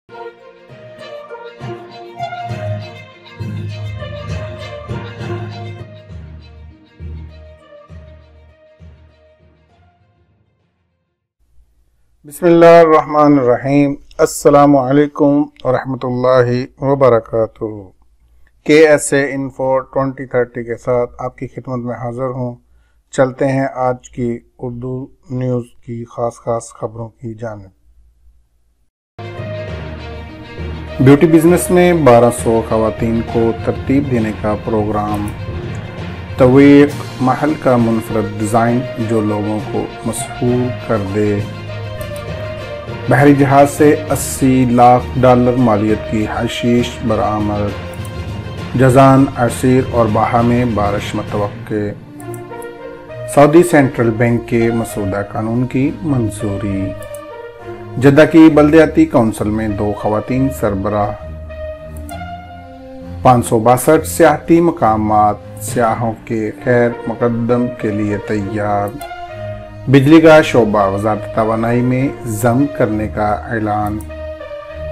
بسم اللہ الرحمن الرحیم۔ السلام علیکم ورحمۃ اللہ وبرکاتہ۔ KSA Info 2030 کے ساتھ آپ کی خدمت میں حاضر ہوں۔ چلتے ہیں آج کی اردو نیوز کی خاص خبروں کی جانب۔ بیوٹی بزنس میں 1200 خواتین کو ترتیب دینے کا پروگرام۔ تویق محل کا منفرد ڈیزائن جو لوگوں کو مسحور کر دے۔ بحری جہاز سے $80 لاکھ مالیت کی حشیش برآمد۔ جازان، عسیر اور باہا میں بارش متوقع۔ سعودی سینٹرل بینک کے مسودہ قانون کی منظوری۔ جدہ کی بلدیاتی کونسل میں 2 خواتین سربراہ۔ 562 سیاحتی مقامات سیاحوں کے خیر مقدم کے لیے تیار۔ بجلی کا شعبہ وزارت توانائی میں ضم کرنے کا اعلان۔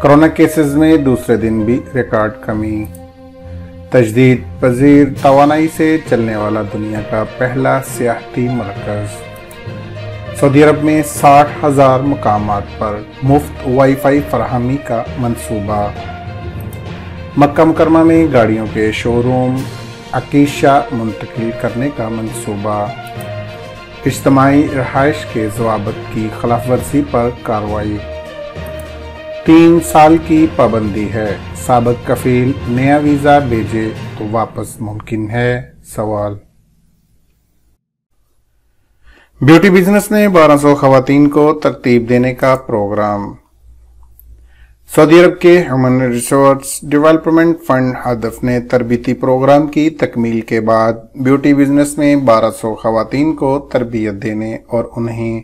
کرونا کیسز میں دوسرے دن بھی ریکارڈ کمی۔ تجدید پذیر توانائی سے چلنے والا دنیا کا پہلا سیاحتی مرکز۔ سعودی عرب میں 60,000 مقامات پر مفت وائی فائی فراہمی کا منصوبہ۔ مکہ مکرمہ میں گاڑیوں کے شو روم عکیشہ منتقل کرنے کا منصوبہ۔ اجتماعی رہائش کے ضوابط کی خلاف ورزی پر کارروائی۔ 3 سال کی پابندی ہے۔ سابق کفیل نیا ویزا بھیجے تو واپس ممکن ہے؟ سوال۔ بیوٹی بزنس میں 1200 خواتین کو ترتیب دینے کا پروگرام۔ سعودی عرب کے ہیومن ریسورس ڈیولپمنٹ فنڈ ہدف نے تربیتی پروگرام کی تکمیل کے بعد بیوٹی بزنس میں 1200 خواتین کو تربیت دینے اور انہیں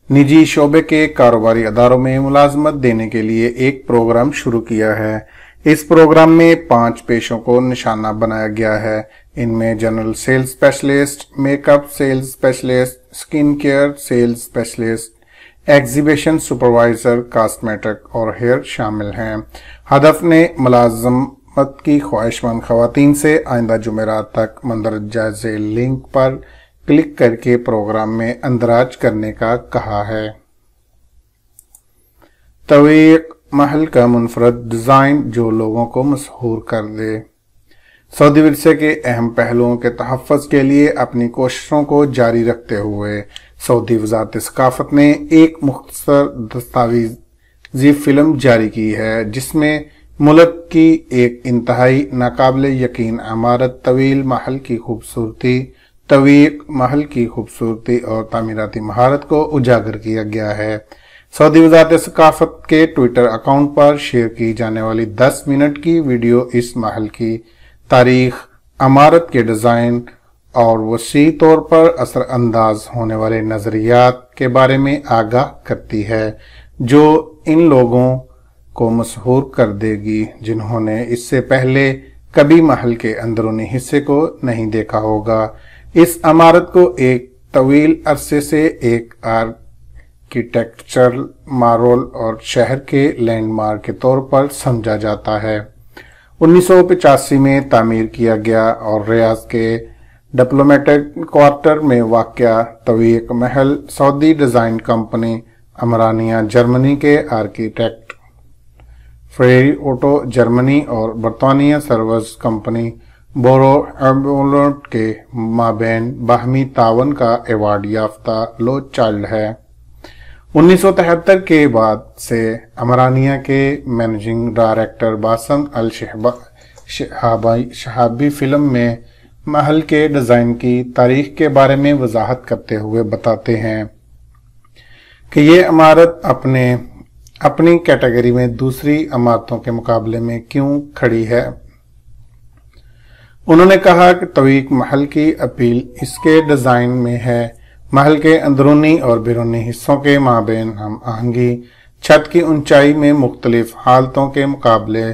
نجی شعبے کے کاروباری اداروں میں ملازمت دینے کے لیے ایک پروگرام شروع کیا ہے۔ اس پروگرام میں 5 پیشوں کو نشانہ بنایا گیا ہے۔ ان میں general sales specialist, makeup sales specialist, skin care sales specialist, exhibition supervisor, cosmetic اور ہیئر شامل ہیں۔ ہدف نے ملازمت کی خواہش مند خواتین سے آئندہ جمعرات تک مندرجہ ذیل لنک پر کلک کر کے پروگرام میں اندراج کرنے کا کہا ہے۔ تویق محل کا منفرد ڈیزائن جو لوگوں کو مسحور کر دے۔ سعودی ورثے کے اہم پہلوؤں کے تحفظ کے لیے اپنی کوششوں کو جاری رکھتے ہوئے سعودی وزارت ثقافت نے ایک مختصر دستاویزی فلم جاری کی ہے جس میں ملک کی ایک انتہائی ناقابل یقین عمارت طویل محل کی خوبصورتی، تویق محل کی خوبصورتی اور تعمیراتی مہارت کو اجاگر کیا گیا ہے۔ سعودی وزارت ثقافت کے ٹویٹر اکاؤنٹ پر شیئر کی جانے والی 10 منٹ کی ویڈیو اس محل کی تاریخ، عمارت کے ڈیزائن اور وسیع طور پر اثر انداز ہونے والے نظریات کے بارے میں آگاہ کرتی ہے جو ان لوگوں کو مسحور کر دے گی جنہوں نے اس سے پہلے کبھی محل کے اندرونی حصے کو نہیں دیکھا ہوگا۔ اس عمارت کو ایک طویل عرصے سے ایک آرکیٹیکچرل مارول اور شہر کے لینڈ مارک کے طور پر سمجھا جاتا ہے۔ 1985 میں تعمیر کیا گیا اور ریاض کے ڈپلومیٹک کوارٹر میں واقع تویق محل سعودی ڈیزائن کمپنی عمرانیہ جرمنی کے آرکیٹیکٹ فریری اوٹو جرمنی اور برطانیہ سروس کمپنی بورو ایمبولنٹ کے مابین باہمی تعاون کا ایوارڈ یافتہ لو چائلڈ ہے۔ 1973 کے بعد سے عمرانیہ کے مینیجنگ ڈائریکٹر باسم الشہابی فلم میں محل کے ڈیزائن کی تاریخ کے بارے میں وضاحت کرتے ہوئے بتاتے ہیں کہ یہ عمارت اپنی کیٹیگری میں دوسری عمارتوں کے مقابلے میں کیوں کھڑی ہے۔ انہوں نے کہا کہ تویق محل کی اپیل اس کے ڈیزائن میں ہے۔ محل کے اندرونی اور بیرونی حصوں کے مابین ہم آہنگی، چھت کی اونچائی میں مختلف حالتوں کے مقابلے،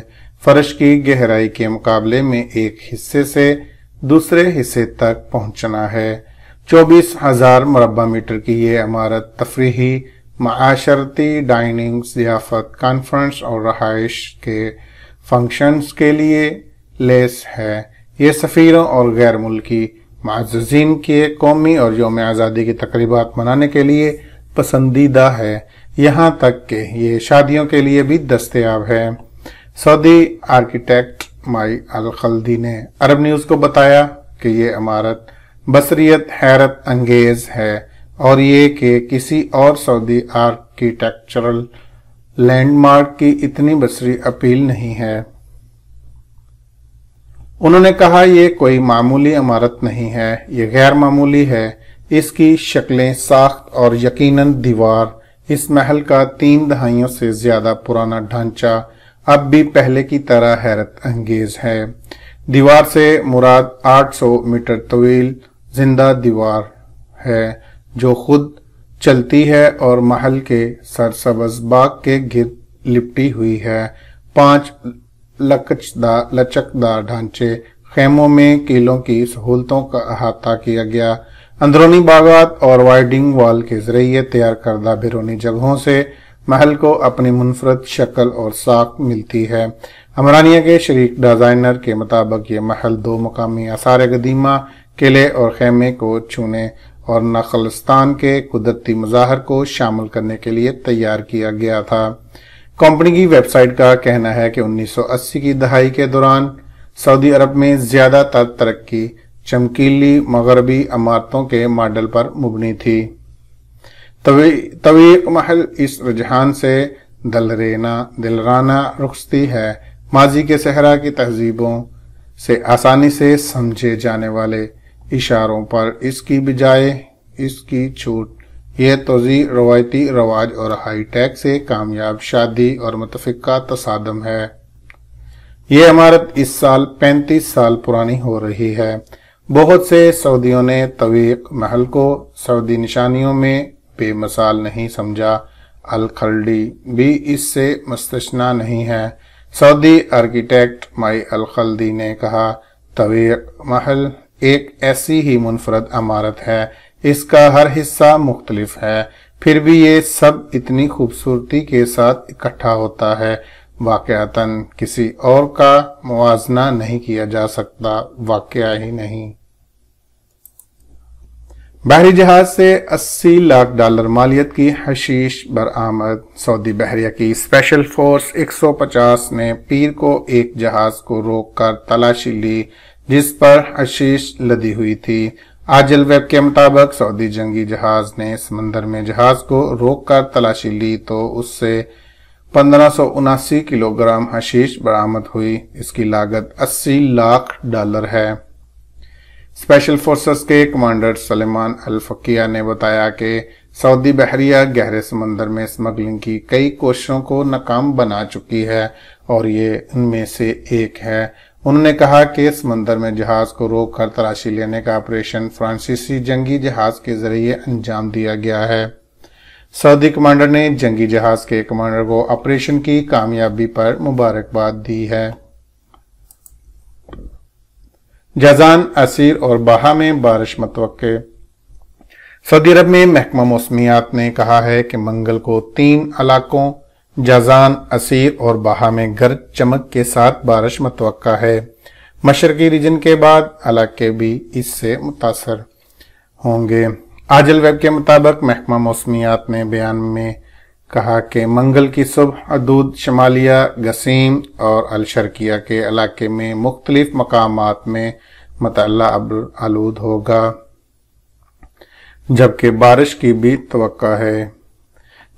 فرش کی گہرائی کے مقابلے میں ایک حصے سے دوسرے حصے تک پہنچنا ہے۔ 24,000 مربع میٹر کی یہ عمارت تفریحی، माशरती, डाइनिंग, ज़ियाफ़त, कॉन्फ्रेंस और रहाइश के फंक्शंस के लिए लेस है। ये सफ़ीरों और गैर मुल्की मुअज़्ज़िज़ीन के कौमी और यौम आज़ादी की तक़रीबात मनाने के लिए पसंदीदा है, यहाँ तक कि ये शादियों के लिए भी दस्तयाब है। सऊदी आर्किटेक्ट माई अल खल्दी ने अरब न्यूज़ को बताया कि ये इमारत बसरियत हैरत अंगेज है और ये कि किसी और सऊदी आर्किटेक्चरल लैंडमार्क की इतनी बसरी अपील नहीं है। उन्होंने कहा, ये कोई मामूली इमारत नहीं है, ये गैर मामूली है। इसकी शक्लें, साख्त और यकीनन दीवार, इस महल का 3 दहाइयों से ज्यादा पुराना ढांचा अब भी पहले की तरह हैरत अंगेज है। दीवार से मुराद 800 मीटर तवील जिंदा दीवार है जो खुद चलती है और महल के सरसब्ज़ बाग के गिर्द लिपटी हुई है। 5 लचकदार ढांचे खेमों में किलों की सहूलतों का अहाता किया गया। अंदरूनी बागात और वाइडिंग वॉल के जरिए तैयार करदा बैरूनी जगहों से महल को अपनी मुनफरद शक्ल और साख मिलती है। हमरानिया के शरीक डिजाइनर के मुताबिक ये महल 2 मकामी आसार कदीमा, किले और खेमे को छूने और नखलस्तान के कुदरती मज़ाहर को शामिल करने के लिए तैयार किया गया था। कंपनी की वेबसाइट का कहना है कि 1980 की दहाई के दौरान सऊदी अरब में ज्यादातर तरक्की चमकीली मगरबी इमारतों के मॉडल पर मुबनी थी। तवीक महल इस रुझान से दिलराना रुखसती है। माजी के सहरा की तहजीबों से आसानी से समझे जाने वाले इशारों पर इसकी बजाय इसकी छूट, यह तोज़ी रवायती रवाज और हाई टेक से कामयाब शादी और मुतफ़िका तसादम है। ये इमारत इस साल 35 साल पुरानी हो रही है। बहुत से सऊदियों ने तवीक महल को सऊदी निशानियों में बेमिसाल नहीं समझा। अल खल्दी भी इससे मुस्तस्ना नहीं है। सऊदी आर्किटेक्ट माई अल खल्दी ने कहा, तवीक महल एक ऐसी ही मुनफरद इमारत है, इसका हर हिस्सा मुख्तलिफ है, फिर भी ये सब इतनी खूबसूरती के साथ इकट्ठा होता है, वाकयातन किसी और का मुवाजना नहीं किया जा सकता, वाकया ही नहीं। बहरी जहाज से $80 लाख मालियत की हशीश बरामद। सऊदी बहरिया की स्पेशल फोर्स 150 ने पीर को एक जहाज को रोककर तलाशी ली जिस पर हशीश लदी हुई थी। आजल वेब के मुताबिक सऊदी जंगी जहाज ने समंदर में जहाज को रोककर तलाशी ली तो उससे 1579 किलोग्राम हशीश बरामद हुई। इसकी लागत $80 लाख है। स्पेशल फोर्सेस के कमांडर सलेमान अल फकिया ने बताया कि सऊदी बहरिया गहरे समंदर में स्मगलिंग की कई कोशिशों को नाकाम बना चुकी है और ये उनमें से एक है। उन्होंने कहा कि समंदर में जहाज को रोककर तलाशी लेने का ऑपरेशन फ्रांसीसी जंगी जहाज के जरिए अंजाम दिया गया है। सऊदी कमांडर ने जंगी जहाज के कमांडर को ऑपरेशन की कामयाबी पर मुबारकबाद दी है। जजान, असीर और बाहा में बारिश मुतवक्के। सऊदी अरब में महकमा मौसमियात ने कहा है कि मंगल को 3 इलाकों जजान, असीर और बाहा में गरज चमक के साथ बारिश मुतवक्का है। मशरकी रीजन के बाद इलाके भी इससे मुतासर होंगे। आजल वेब के मुताबिक महकमा मौसमियात ने बयान में कहा कि मंगल की सुबह हदूद शमालिया, गसीम और अल शर्किया के इलाके में मुख्तलिफ मकामात में मतअल्ला अब्र आलूद होगा जबकि बारिश की भी तवक्का है।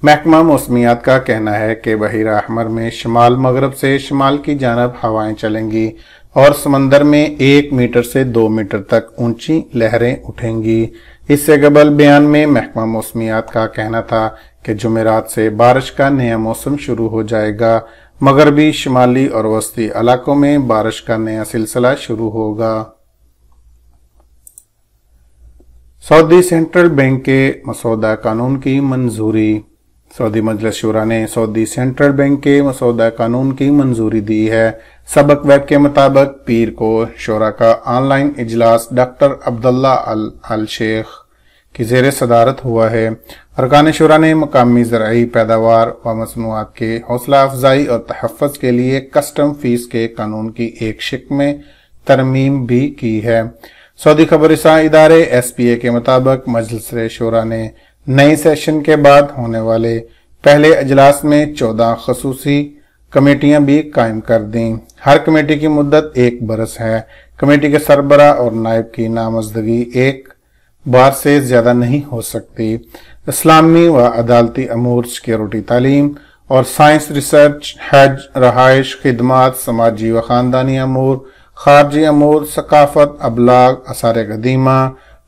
महकमा मौसमियात का कहना है कि बहीरा अहमर में शमाल मगरब से शमाल की जानब हवाएं चलेंगी और समंदर में 1 मीटर से 2 मीटर तक ऊंची लहरें उठेंगी। इससे कबल बयान में महकमा मौसमियात का कहना था कि जुमेरात से बारिश का नया मौसम शुरू हो जाएगा। मगरबी, शिमाली और वस्ती इलाकों में बारिश का नया सिलसिला शुरू होगा। सऊदी सेंट्रल बैंक के मसौदा कानून की मंजूरी। सऊदी मजलिस शुरा ने सऊदी सेंट्रल बैंक के मसौदा कानून की मंजूरी दी है। सबक वेब के मुताबिक पीर को शुरा का ऑनलाइन इजलास डॉक्टर अब्दुल्ला अल शेख की ज़ेर सदारत हुआ है। अरकान शुरा ने मकामी ज़राई पैदावार व मसनूआत के हौसला अफजाई और तहफ़्फ़ुज़ के लिए कस्टम फीस के कानून की एक शिक में तरमीम भी की है। सऊदी खबर रसां इदारे SPA के मुताबिक मजलिस शुरा ने नए सेशन के बाद होने वाले पहले अजलास में 14 खसूसी कमेटियां भी कायम कर दी। हर कमेटी की मुद्दत 1 बरस है। कमेटी के सरबरा और नायब की नामजदगी एक बार से ज्यादा नहीं हो सकती। इस्लामी व अदालती अमूर, सिक्योरिटी, तालीम और साइंस, रिसर्च, हज, रहाइश, खिदमात, समाजी व खानदानी अमूर, खारजी अमूर, सकाफत, अबलाग, आसार कदीमा,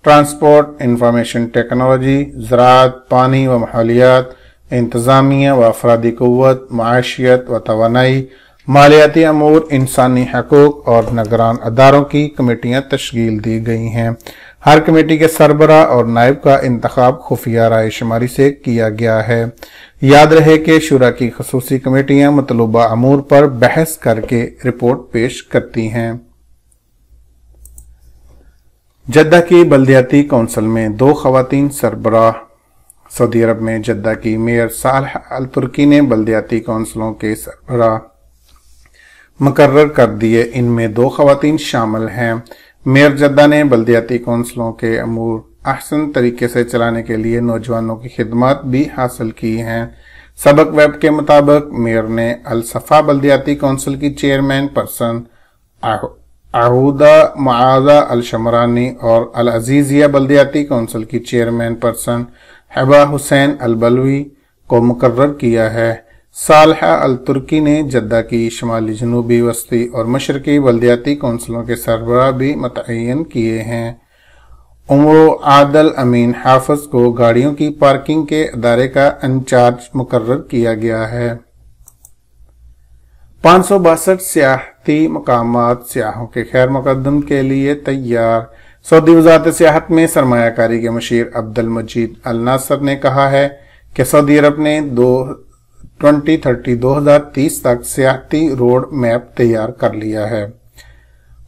ट्रांसपोर्ट, इंफॉर्मेशन टेक्नोलॉजी, ज़राअत, पानी व माहौलियात, इंतजामिया व अफरादी कुव्वत, माशियत व तवानाई, मालियाती अमूर, इंसानी हकूक और निगरान अदारों की कमेटियां तश्कील दी गई हैं। हर कमेटी के सरबरा और नायब का इंतखाब खुफिया राय शुमारी से किया गया है। याद रहे कि शुरा की खसूसी कमेटियां मतलूबा अमूर पर बहस करके रिपोर्ट पेश करती हैं। जद्दा की बल्दियाती कौंसिल में 2 खवातीन सरबराह। सऊदी अरब में जद्दा की मेयर सालह अल तुर्की ने बल्दियाती कौंसिलों के सरबराह मुकर्रर कर दिए। इनमें 2 खवातीन शामिल हैं। मेयर जद्दा ने बल्दियाती कौंसिलों के अमूर अहसन तरीके से चलाने के लिए नौजवानों की खिदमत भी हासिल की हैं। सबक वेब के मुताबिक मेयर ने अल सफा बल्दियाती कौंसिल की चेयरमैन पर्सन आहूदा मुआजा अल शमरानी और अल अजीजिया बल्दियाती कौंसिल की चेयरमैन पर्सन हबा हुसैन अल बलवी को मुकर्रर किया है। सालह अल तुर्की ने जद्दा की शुमाली, जनूबी, वस्ती और मशरकी बल्दियाती कौंसिलों के सरबराह भी मुतय्यन किए हैं। उमर आदल अमीन हाफिज को गाड़ियों की पार्किंग के अदारे का इंचार्ज मुकर्रर किया गया है। 562 सियाहती मकामात सियाहों के खैर मकदम के लिए तैयार। सऊदी वज़ारत सियाहत में सरमायाकारी के मशीर अब्दुल मजीद अल नासर ने कहा है कि सऊदी अरब ने 2030 तक सियाहती रोड मैप तैयार कर लिया है।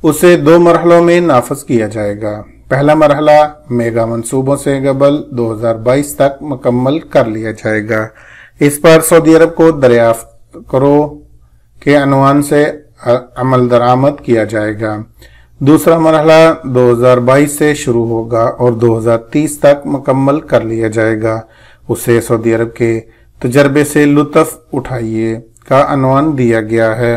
उसे 2 मरहलों में नाफज किया जाएगा। पहला मरहला मेगा मंसूबों से कबल 2022 तक मुकम्मल कर लिया जाएगा। इस पर सऊदी अरब को दरियाफ्त करो के अनवान से अमल दरामद किया जाएगा। दूसरा मरहला 2022 से शुरू होगा और 2030 तक मुकम्मल कर लिया जाएगा। उसे सऊदी अरब के तजर्बे से लुत्फ उठाइए का अनवान दिया गया है।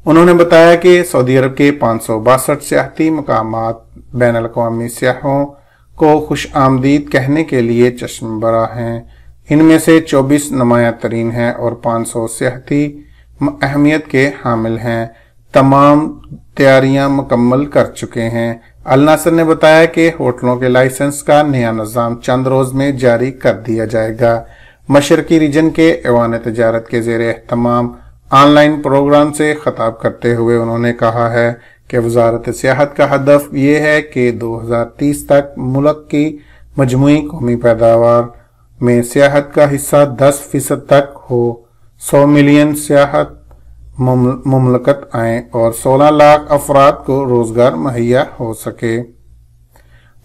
उन्होंने बताया कि सऊदी अरब के 562 सियाहती मकामात बैनुल अक़वामी सियाहों को खुश आमदीद कहने के लिए चश्मबरा हैं। इनमें से 24 नुमाया तरीन हैं और 500 सियाहती अहमियत के हामिल हैं। तमाम तैयारियां मुकम्मल कर चुके हैं। अल नासर ने बताया कि होटलों के लाइसेंस का नया निज़ाम चंद रोज में जारी कर दिया जाएगा। मशरकी रीजन के ऐवान तजारत के ज़ेर एहतमाम ऑनलाइन प्रोग्राम से खिताब करते हुए उन्होंने कहा है कि वजारत सियाहत का हदफ ये है कि 2030 तक मुल्क की मजमूई कौमी पैदावार में सियाहत का हिस्सा 10% तक हो, 100 मिलियन सियाहत मुमलकत आए और 16 लाख अफराद को रोजगार मुहैया हो सके।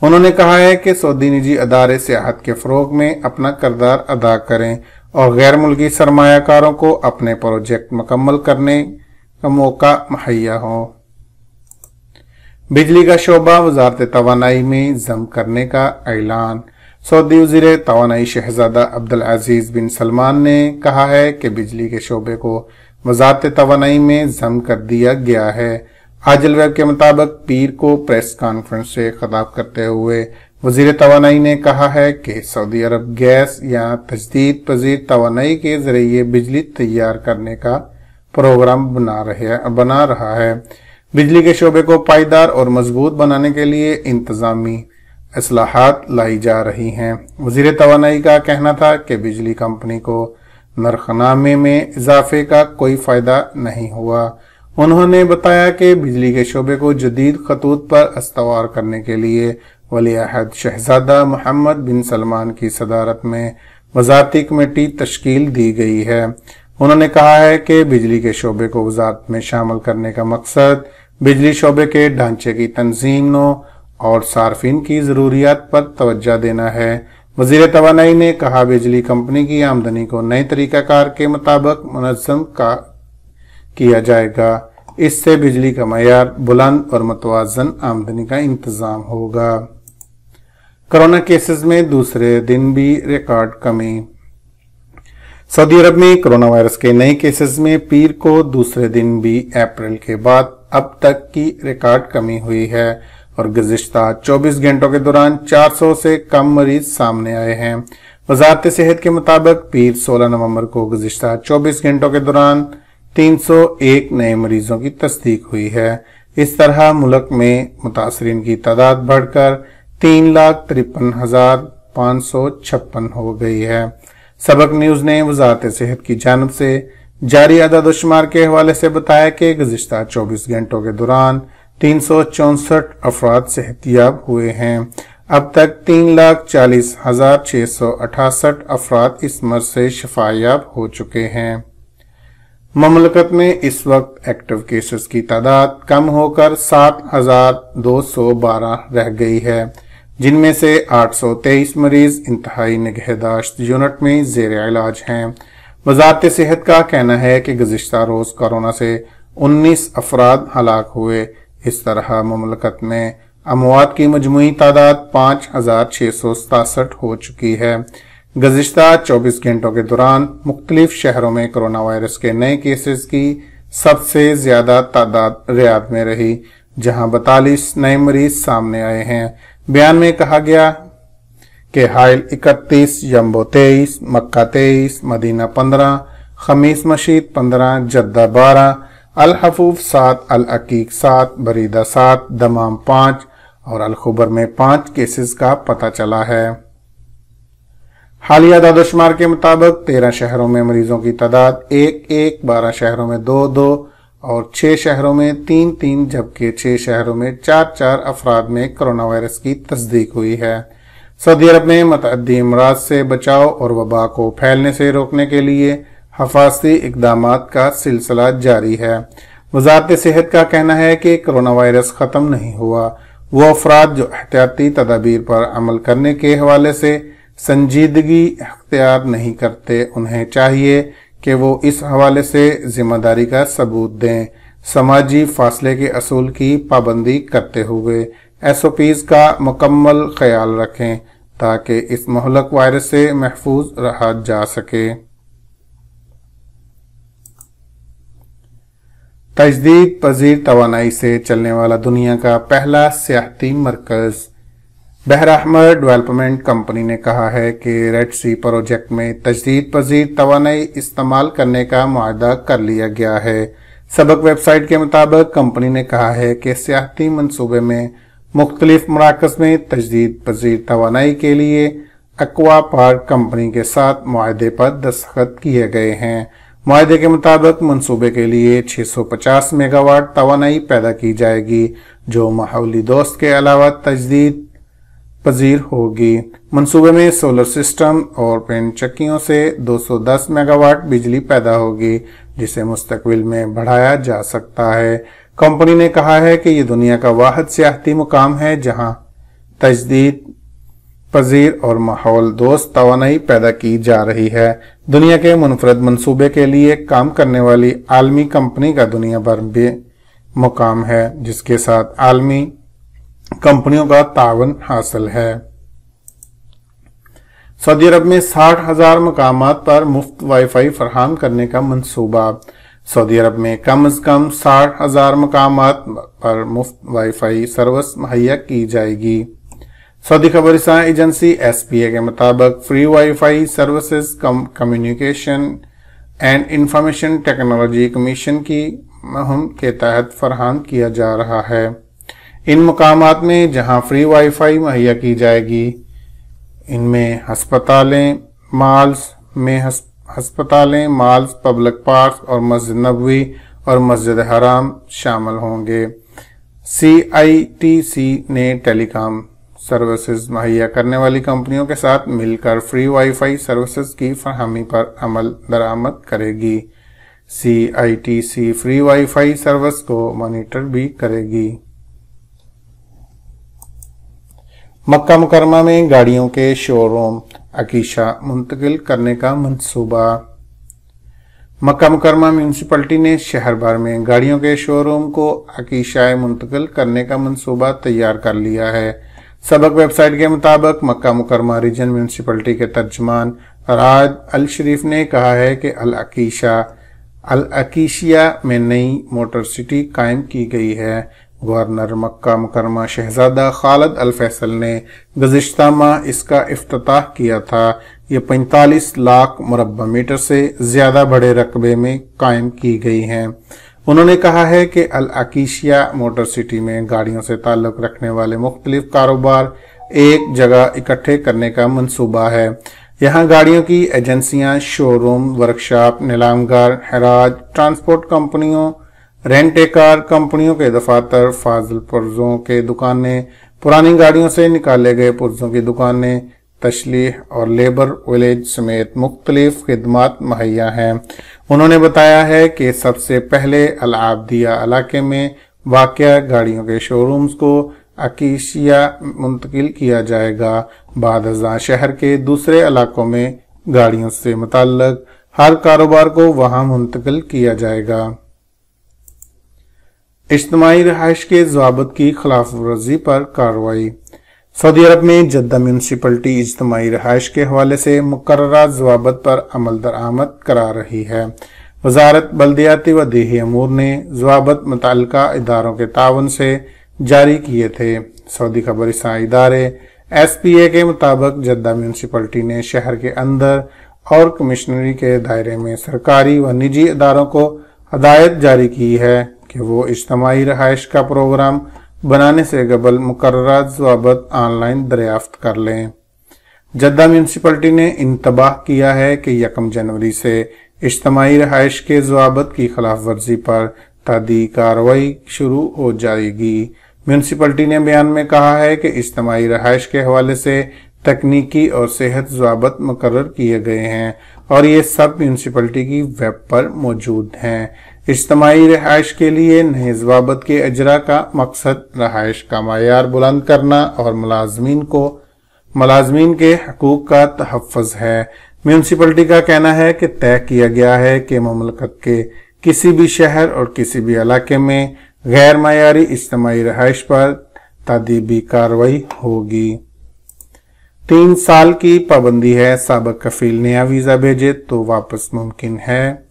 उन्होंने कहा है कि सऊदी निजी अदारे सियाहत के फरोग में अपना किरदार अदा करें और गैर मुल्की सरमायाकारों को अपने प्रोजेक्ट मुकम्मल करने का मौका मुहैया हो। बिजली का शोबा वजारत तवानाई में जम करने का ऐलान। सऊदी वज़ीर तवानाई शहजादा अब्दुल अजीज बिन सलमान ने कहा है कि बिजली के शोबे को वजारत तवानाई में जम कर दिया गया है। आजल वेब के मुताबिक पीर को प्रेस कॉन्फ्रेंस से खिताब करते हुए वजीर तवानाई ने कहा है कि सऊदी अरब गैस या तजदीद पजीर तवानाई के जरिए बिजली तैयार करने का प्रोग्राम बना रहा है। बिजली के शोबे को पायदार और मजबूत बनाने के लिए इंतजामी इस्लाहात लाई जा रही हैं। वजीर तवानाई का कहना था कि बिजली कंपनी को नरखनामे में इजाफे का कोई फायदा नहीं हुआ। उन्होंने बताया कि बिजली के शोबे को जदीद खतूत पर अस्तवार करने के लिए वली अहद शहजादा मोहम्मद बिन सलमान की सदारत में वजारती कमेटी तश्कील दी गई है। उन्होंने कहा है कि बिजली के शोबे को वजारत में शामिल करने का मकसद बिजली शोबे के ढांचे की तंजीम اور صارفین کی ضروریات پر توجہ دینا ہے۔ وزیر توانائی نے کہا بجلی کمپنی کی آمدنی کو نئے طریقہ کار کے مطابق منظم کیا جائے گا۔ اس سے بجلی کا معیار بلند اور متوازن آمدنی کا انتظام ہوگا۔ کرونا کیسز میں دوسرے دن بھی ریکارڈ کمی۔ سعودی عرب میں کرونا وائرس کے نئے کیسز میں پیر کو دوسرے دن بھی اپریل کے بعد اب تک کی ریکارڈ کمی ہوئی ہے اور گزشتہ 24 گھنٹوں کے دوران 400 سے کم مریض سامنے آئے ہیں۔ وزارت صحت کے مطابق پیر 16 نومبر کو گزشتہ 24 گھنٹوں کے دوران 301 نئے مریضوں کی تصدیق ہوئی ہے۔ اس طرح ملک میں متاثرین کی تعداد بڑھ کر 3,53,556 ہو گئی ہے۔ سبق نیوز نے وزارت صحت کی جانب سے جاری اعداد و شمار کے حوالے سے بتایا کہ گزشتہ 24 گھنٹوں کے دوران 364 افراد صحت یاب ہوئے ہیں۔ اب تک 3,40,668 افراد اس مرض سے شفا یاب ہو چکے ہیں۔ مملکت میں اس وقت ایکٹیو کیسز کی تعداد کم ہو کر 7,212 رہ گئی ہے، جن میں سے 823 مریض انتہائی نگہداشت یونٹ میں زیر علاج ہیں۔ وزارت صحت کا کہنا ہے کہ گزشتہ روز کورونا سے 19 افراد ہلاک ہوئے۔ اس طرح مملکت میں اموات کی مجموعی تعداد 5,667 ہو چکی ہے۔ گزشتہ 24 گھنٹوں کے دوران مختلف شہروں میں کرونا وائرس کے نئے کیسز کی سب سے زیادہ تعداد ریاض میں رہی، جہاں 42 نئے مریض سامنے آئے ہیں۔ بیان میں کہا گیا کہ حائل 31، یمبو 23، مکہ 23، مدینہ 15، خمیس مشید 15، جدہ 12، الحفوف 7، العقیق 7، بریدہ 7، دمام 5 اور الخبر میں 5 کیسز کا پتہ چلا ہے۔ حالیہ اعداد و شمار کے مطابق 13 شہروں میں مریضوں کی تعداد 1، 12 شہروں میں 2 اور 6 شہروں میں 3 جبکہ 6 شہروں میں 4 افراد میں کرونا وائرس کی تصدیق ہوئی ہے۔ سعودی عرب میں متعدی امراض سے بچاؤ اور وبا کو پھیلنے سے روکنے کے لیے حفاظتی اقدامات کا سلسلہ جاری ہے۔ وزارت صحت کا کہنا ہے کہ کرونا وائرس ختم نہیں ہوا۔ وہ افراد جو احتیاطی تدابیر پر عمل کرنے کے حوالے سے سنجیدگی اختیار نہیں کرتے، انہیں چاہیے کہ وہ اس حوالے سے ذمہ داری کا ثبوت دیں۔ سماجی فاصلے کے اصول کی پابندی کرتے ہوئے SOPs کا مکمل خیال رکھیں تاکہ اس مہلک وائرس سے محفوظ رہا جا سکے۔ تجدید پذیر توانائی سے چلنے والا دنیا کا پہلا سیاحتی مرکز۔ بحر احمر ڈیولپمنٹ کمپنی نے کہا ہے کہ ریڈ سی پروجیکٹ میں تجدید پذیر توانائی استعمال کرنے کا معاہدہ کر لیا گیا ہے۔ سبق ویب سائٹ کے مطابق کمپنی نے کہا ہے کہ سیاحتی منصوبے میں مختلف مراکز میں تجدید پذیر توانائی کے لیے اکوا پارک کمپنی کے ساتھ معاہدے پر دستخط کیے گئے ہیں۔ معاہدے کے مطابق منصوبے کے لیے 650 میگا واٹ توانائی پیدا کی جائے گی، جو ماحولی دوست کے علاوہ تجدید پذیر ہوگی۔ منصوبے میں سولر سسٹم اور پین چکیوں سے 210 میگا واٹ بجلی پیدا ہوگی، جسے مستقبل میں بڑھایا جا سکتا ہے۔ کمپنی نے کہا ہے کہ یہ دنیا کا واحد سیاحتی مقام ہے جہاں تجدید پذیر اور ماحول دوست توانائی پیدا کی جا رہی ہے۔ دنیا کے منفرد منصوبے کے لیے کام کرنے والی عالمی کمپنی کا دنیا بھر میں مقام ہے، جس کے ساتھ عالمی کمپنیوں کا تعاون حاصل ہے۔ سعودی عرب میں 60,000 مقامات پر مفت وائی فائی فراہم کرنے کا منصوبہ۔ سعودی عرب میں کم از کم 60,000 مقامات پر مفت وائی فائی سروس مہیا کی جائے گی۔ سعودی خبر رساں ایجنسی SPA کے مطابق free wi fi services communication and information technology commission کی مہم کے تحت فراہم کیا جا رہا ہے۔ ان مقامات میں جہاں فری وائی فائی مہیا کی جائے گی، ان میں ہسپتالیں، مالز، پبلک پارکس اور مسجد نبوی اور مسجد حرام شامل ہوں گے۔ CITC نے ٹیلی کام سروسز مہیا کرنے والی کمپنیوں کے ساتھ مل کر فری وائی فائی سروسز کی فراہمی پر عمل درآمد کرے گی۔ CITC free wi fi service کو مانیٹر بھی کرے گی۔ मक्का मुकरमा में गाड़ियों के शोरूम अकीशा मुंतकिल करने का मंसूबा। मक्का मुकरमा म्यूनिसिपैलिटी ने शहर भर में गाड़ियों के शोरूम को अकीशा मुंतकिल करने का मंसूबा तैयार कर लिया है। सबक वेबसाइट के मुताबिक मक्का मुकरमा रीजन म्यूनिसिपैलिटी के तर्जुमान राहत अल शरीफ ने कहा है कि अल अकीशिया में नई मोटर सिटी कायम की गई है। गवर्नर मक्का मुकरमा शहजादा खालिद अल फैसल ने गुज़िश्ता माह इसका इफ्तिताह किया था। ये 45 लाख मुरब्बा मीटर से ज्यादा बड़े रकबे में कायम की गई हैं। उन्होंने कहा है कि अल अकीशिया मोटर सिटी में गाड़ियों से ताल्लुक रखने वाले मुख्तलिफ कारोबार एक जगह इकट्ठे करने का मंसूबा है। यहाँ गाड़ियों की एजेंसियां, शोरूम, वर्कशॉप, नीलामगार, हराज, ट्रांसपोर्ट कंपनियों, रेंट ए कार कंपनियों के दफातर, फाजिल पुर्जों के दुकानें, पुरानी गाड़ियों से निकाले गए पुर्जों की दुकानें, तशलीह और लेबर विलेज समेत मुख्तलिफ खिदमात मुहैया हैं। उन्होंने बताया है कि सबसे पहले अल आबदिया इलाके में वाक़या गाड़ियों के शोरूम्स को अकीशिया मुंतकिल किया जाएगा। बाद अज़ां शहर के दूसरे इलाकों में गाड़ियों से मुताल्लिक हर कारोबार को वहां मुंतकिल किया जाएगा। इज्तिमाई रिहाइश के ज़वाबित की खिलाफ वर्जी पर कार्रवाई। सऊदी अरब में जद्दा म्यूनिसिपैलिटी इज्तिमाई रिहाइश के हवाले से मुकर्ररा ज़वाबित पर अमल दरामद करा रही है। वजारत बल्दियाती व देही अमूर ने ज़वाबित मुतल्लिका इदारों के तावन से जारी किए थे। सऊदी खबरसां इदारे SPA के मुताबिक जद्दा म्यूनिसिपैलिटी ने शहर के अंदर और कमिश्नरी के दायरे में सरकारी व निजी इदारों को हदायत जारी की है कि वो इज्तिमाई रिहाइश का प्रोग्राम बनाने से कबल मुकर्ररा ज़वाबित ऑनलाइन दरियाफ्त कर लें। जद्दा म्यूनिसिपैलिटी ने इंतबाह किया है कि 1 जनवरी से इज्तिमाई रिहाइश के ज़वाबित की खिलाफ वर्जी पर तादी कार्रवाई शुरू हो जाएगी। म्यूनिसिपैलिटी ने बयान में कहा है कि इज्तिमाई रिहाइश के हवाले से तकनीकी और सेहत ज़वाबित मुकर्रर किए गए हैं और ये सब म्यूनिसिपैलिटी की वेब पर मौजूद हैं। इज्तिमाई रिहाइश के लिए नए ज़वाबित के इजरा का मकसद रिहाइश का मायार बुलंद करना और मुलाजमीन के हकूक का तहफ़्फ़ुज़ है। म्यूनिसिपैलिटी का कहना है कि तय किया गया है कि मुमलकत के किसी भी शहर और किसी भी इलाके में गैर मायारी इज्तिमाई रिहाइश पर तादीबी कार्रवाई होगी। 3 साल की पाबंदी है। साबिक कफील नया वीजा भेजे तो वापस मुमकिन है।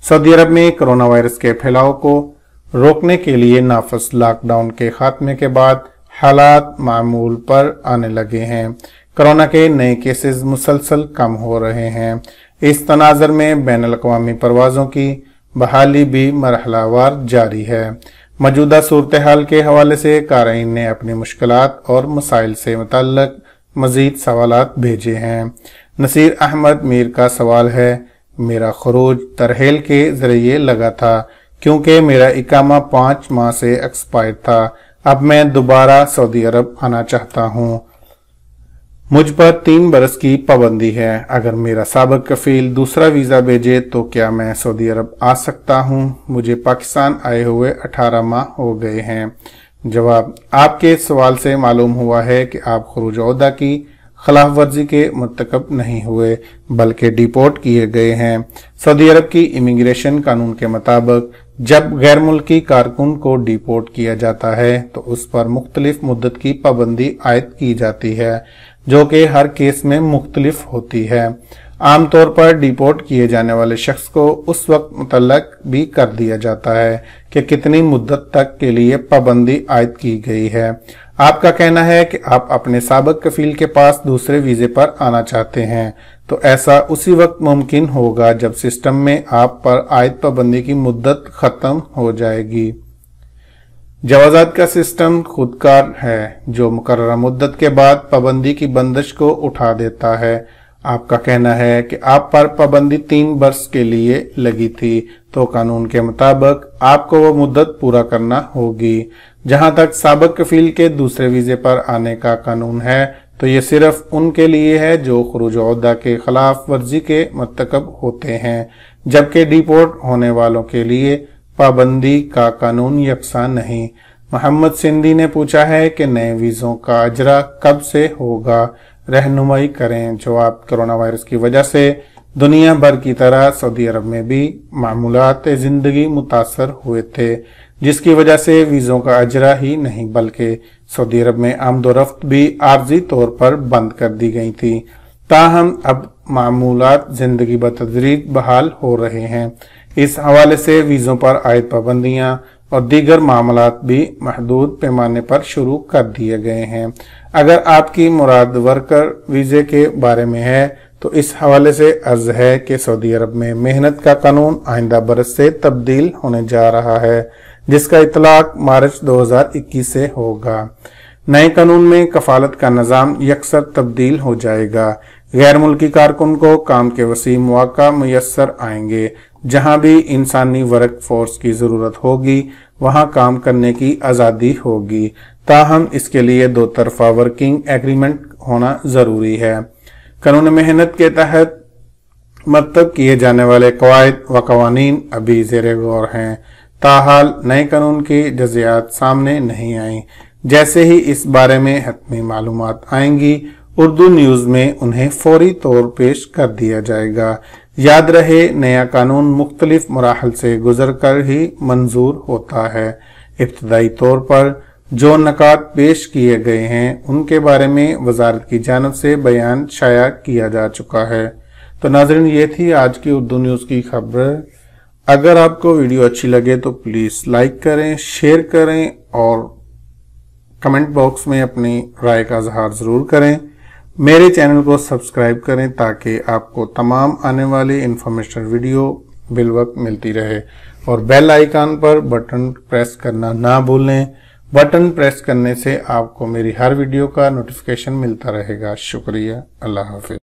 सऊदी अरब में कोरोना वायरस के फैलाव को रोकने के लिए नाफिज लॉकडाउन के खात्मे के बाद हालात मामूल पर आने लगे हैं। कोरोना के नए केसेस मुसलसल कम हो रहे हैं। इस तनाज़र में बैनुल-अक़वामी परवाज़ों की बहाली भी मरहलावार जारी है। मौजूदा सूरत हाल के हवाले से क़ारीन ने अपनी मुश्किलात और मसाइल से मुतल्लिक़ मज़ीद सवालात भेजे हैं। नसीर अहमद मीर का सवाल है, मेरा खरूज तरहेल के जरिए लगा था क्योंकि मेरा इकामा 5 माह से एक्सपायर था। अब मैं दोबारा सऊदी अरब आना चाहता हूँ। मुझ पर 3 बरस की पाबंदी है। अगर मेरा साबिक कफील दूसरा वीज़ा भेजे तो क्या मैं सऊदी अरब आ सकता हूँ? मुझे पाकिस्तान आए हुए 18 माह हो गए हैं। जवाब, आपके सवाल से मालूम हुआ है कि आप खरूज ओहदा की खिलाफ वर्जी के मुर्तकब नहीं हुए बल्कि डिपोर्ट किए गए हैं। सऊदी अरब की इमिग्रेशन कानून के मुताबिक जब गैर मुल्की कारकुन को डिपोर्ट किया जाता है तो उस पर मुख्तलिफ मुद्दत की पाबंदी आयद की जाती है जो कि हर केस में मुख्तलिफ होती है। आमतौर पर डिपोर्ट किए जाने वाले शख्स को उस वक्त मुतल्लक भी कर दिया जाता है कि कितनी मुद्दत तक के लिए पाबंदी आयद की गई है। आपका कहना है कि आप अपने साबिक कफील के पास दूसरे वीजे पर आना चाहते हैं तो ऐसा उसी वक्त मुमकिन होगा जब सिस्टम में आप पर आयद पाबंदी की मुद्दत खत्म हो जाएगी। जवाजात का सिस्टम खुदकार है जो मुकर्ररा मुद्दत के बाद पाबंदी की बंदिश को उठा देता है। आपका कहना है कि आप पर पाबंदी 3 बरस के लिए लगी थी तो कानून के मुताबिक आपको वो मुद्दत पूरा करना होगी। जहां तक साबिक कफील के दूसरे वीजे पर आने का कानून है तो ये सिर्फ उनके लिए है जो खुरूज ओहदा के खिलाफ वर्जी के मुर्तकब होते हैं, जबकि डिपोर्ट होने वालों के लिए पाबंदी का कानून यकसा नहीं। محمد سندھی نے پوچھا ہے کہ نئے ویزوں کا اجرا کب سے ہوگا، رہنمائی کریں۔ جواب: کرونا وائرس کی وجہ سے دنیا بھر کی طرح سعودی عرب میں بھی معمولات زندگی متاثر ہوئے تھے، جس کی وجہ سے ویزوں کا اجرا ہی نہیں بلکہ سعودی عرب میں آمد و رفت بھی عارضی طور پر بند کر دی گئی تھی۔ تاہم اب معمولات زندگی بتدریج بحال ہو رہے ہیں۔ اس حوالے سے ویزوں پر عائد پابندیاں اور دیگر معاملات بھی محدود پیمانے پر شروع کر دیے گئے ہیں۔ اگر آپ کی مراد ورکر ویزے کے بارے میں ہے تو اس حوالے سے عرض ہے کہ سعودی عرب میں محنت کا قانون آئندہ برس سے تبدیل ہونے جا رہا ہے، جس کا اطلاق مارچ 2021 سے ہوگا۔ نئے قانون میں کفالت کا نظام یکسر تبدیل ہو جائے گا۔ غیر ملکی کارکن کو کام کے وسیع مواقع میسر آئیں گے۔ جہاں بھی انسانی ورک فورس کی ضرورت ہوگی وہاں کام کرنے کی آزادی ہوگی، تاہم اس کے لیے دو طرفہ ورکنگ ایگریمنٹ ہونا ضروری ہے۔ قانون محنت کے تحت مرتب کیے جانے والے قواعد و قوانین ابھی زیر غور ہیں، تاحال نئے قانون کی جزیات سامنے نہیں آئیں۔ جیسے ہی اس بارے میں حتمی معلومات آئیں گی، اردو نیوز میں انہیں فوری طور پیش کر دیا جائے گا۔ یاد رہے، نیا قانون مختلف مراحل سے گزر کر ہی منظور ہوتا ہے۔ ابتدائی طور پر جو نکات پیش کیے گئے ہیں ان کے بارے میں وزارت کی جانب سے بیان شائع کیا جا چکا ہے۔ تو ناظرین، یہ تھی آج کی اردو نیوز کی خبر۔ اگر آپ کو ویڈیو اچھی لگے تو پلیز لائک کریں، شیئر کریں اور کمنٹ باکس میں اپنی رائے کا اظہار ضرور کریں۔ میرے چینل کو سبسکرائب کریں تاکہ آپ کو تمام آنے والی انفارمیشن ویڈیو بالوقت ملتی رہے، اور بیل آئیکن پر بٹن پریس کرنا نہ بھولیں۔ بٹن پریس کرنے سے آپ کو میری ہر ویڈیو کا نوٹیفیکیشن ملتا رہے گا۔ شکریہ، اللہ حافظ۔